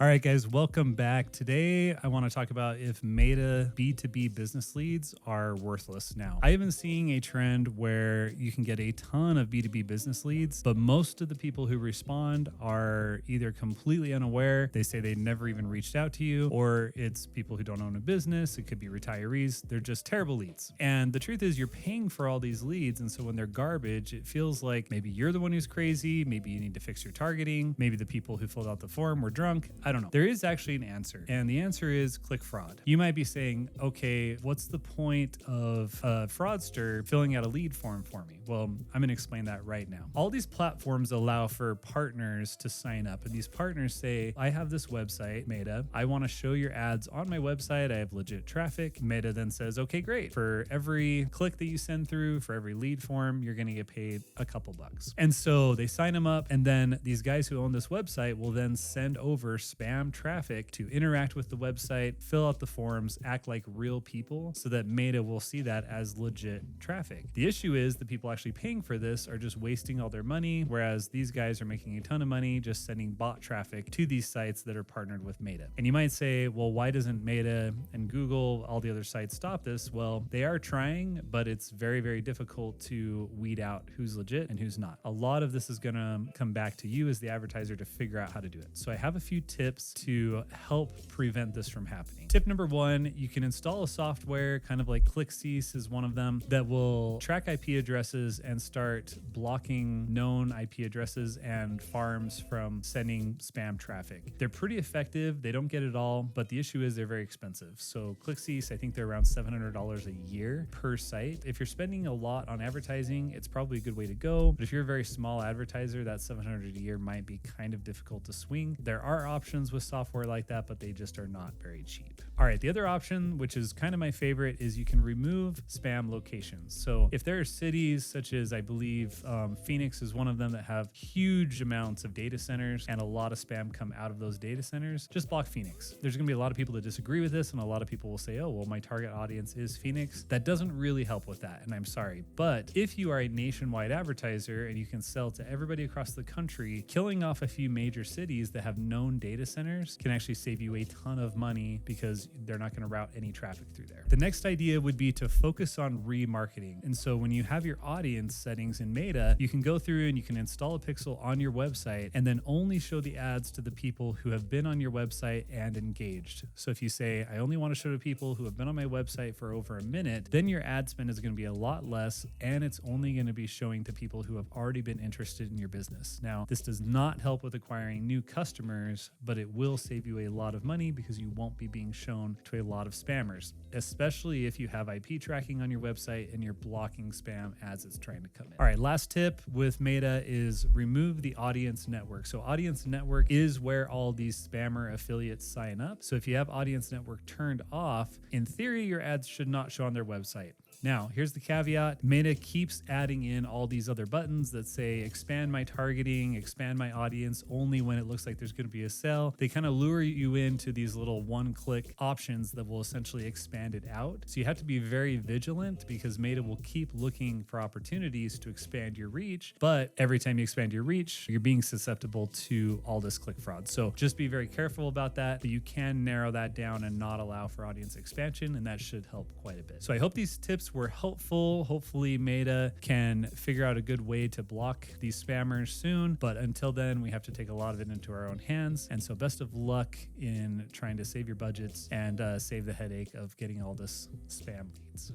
All right, guys, welcome back. Today, I want to talk about if Meta B2B business leads are worthless now. I have been seeing a trend where you can get a ton of B2B business leads, but most of the people who respond are either completely unaware, they say they never even reached out to you, or it's people who don't own a business. It could be retirees. They're just terrible leads. And the truth is, you're paying for all these leads. And so when they're garbage, it feels like maybe you're the one who's crazy. Maybe you need to fix your targeting. Maybe the people who filled out the form were drunk. I don't know. There is actually an answer, and the answer is click fraud. You might be saying, okay, what's the point of a fraudster filling out a lead form for me? Well, I'm going to explain that right now. All these platforms allow for partners to sign up, and these partners say, I have this website, Meta. I want to show your ads on my website. I have legit traffic. Meta then says, okay, great. For every click that you send through, for every lead form, you're going to get paid a couple bucks. And so they sign them up, and then these guys who own this website will then send over spam traffic to interact with the website, fill out the forms, act like real people so that Meta will see that as legit traffic. The issue is the people actually paying for this are just wasting all their money, whereas these guys are making a ton of money just sending bot traffic to these sites that are partnered with Meta. And you might say, well, why doesn't Meta and Google, all the other sites stop this? Well, they are trying, but it's very, very difficult to weed out who's legit and who's not. A lot of this is going to come back to you as the advertiser to figure out how to do it. So I have a few tips to help prevent this from happening. Tip number one, you can install a software, kind of like ClickCease is one of them, that will track IP addresses and start blocking known IP addresses and farms from sending spam traffic. They're pretty effective. They don't get it all, but the issue is they're very expensive. So ClickCease, I think they're around $700 a year per site. If you're spending a lot on advertising, it's probably a good way to go. But if you're a very small advertiser, that $700 a year might be kind of difficult to swing. There are options with software like that, but they just are not very cheap. All right, the other option, which is kind of my favorite, is you can remove spam locations. So if there are cities such as, I believe, Phoenix is one of them that have huge amounts of data centers and a lot of spam come out of those data centers, just block Phoenix. There's going to be a lot of people that disagree with this, and a lot of people will say, oh, well, my target audience is Phoenix. That doesn't really help with that, and I'm sorry. But if you are a nationwide advertiser and you can sell to everybody across the country, killing off a few major cities that have known data centers can actually save you a ton of money because they're not going to route any traffic through there. The next idea would be to focus on remarketing. And so when you have your audience settings in Meta, you can go through and you can install a pixel on your website and then only show the ads to the people who have been on your website and engaged. So if you say, I only want to show to people who have been on my website for over a minute, then your ad spend is going to be a lot less, and it's only going to be showing to people who have already been interested in your business. Now, this does not help with acquiring new customers, but it will save you a lot of money because you won't be being shown to a lot of spammers, especially if you have IP tracking on your website and you're blocking spam as it's trying to come in. All right, last tip with Meta is remove the audience network. So audience network is where all these spammer affiliates sign up. So if you have audience network turned off, in theory, your ads should not show on their website. Now, here's the caveat. Meta keeps adding in all these other buttons that say expand my targeting, expand my audience only when it looks like there's going to be a sale. They kind of lure you into these little one-click options that will essentially expand it out. So you have to be very vigilant because Meta will keep looking for opportunities to expand your reach. But every time you expand your reach, you're being susceptible to all this click fraud. So just be very careful about that. But you can narrow that down and not allow for audience expansion, and that should help quite a bit. So I hope these tips were helpful. Hopefully Meta can figure out a good way to block these spammers soon. But until then, we have to take a lot of it into our own hands. And so best of luck in trying to save your budgets and save the headache of getting all this spam leads.